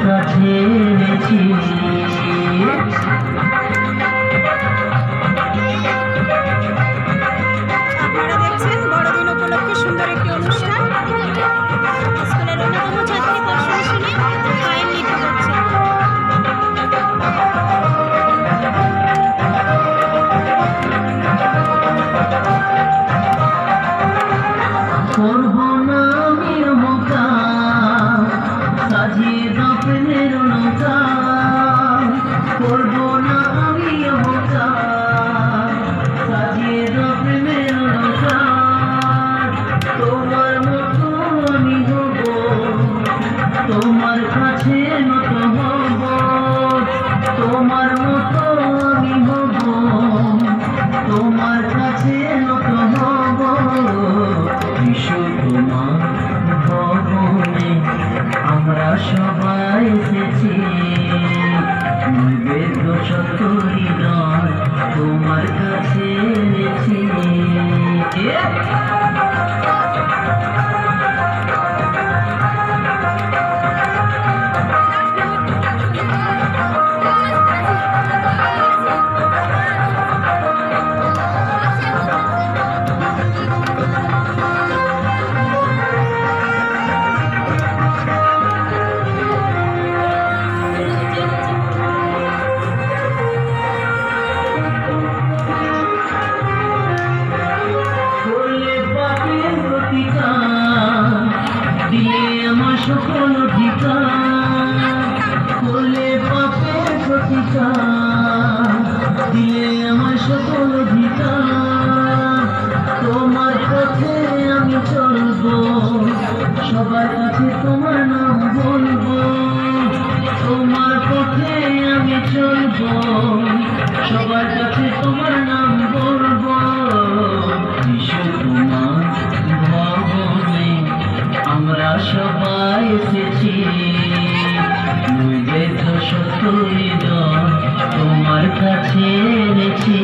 কাছে এনেছি। আপনারা দেখছেন বড়দিন উপলক্ষে সুন্দর একটি অনুষ্ঠান। স্কুলের অন্যতম ছাত্রী পরশুনি পায়ের নৃত্য করছে। করবো না আমি মৌকা সাজিয়ে দপনের নৌকা, করবো না আমি মৌকা সাজিয়ে দপনের নৌকা। তোমার মতো আমি হব, তোমার কাছে নত হব, তোমার মতো আমি হব, তোমার কাছে নত হব। বিশ্ব তোমার ভবনে আমরা সবাই এসেছি, নিবেদ্য শত হৃদয় তোমার কাছে এনেছি। দিলে আমার সকল অধিকার, করলে পাপের প্রতিকার, দিলে আমার সকল অধিকার। তোমার পথে আমি চলবো, সবার কাছে তোমার নাম বলবো। তোমার পথে আমি চলবো, সবার কাছে তোমার নাম বলবো। বিশ্ব তোমার ভবনে আমরা সবাই এসেছি, নিবেদ্য শত হৃদয় তোমার কাছে এনেছি।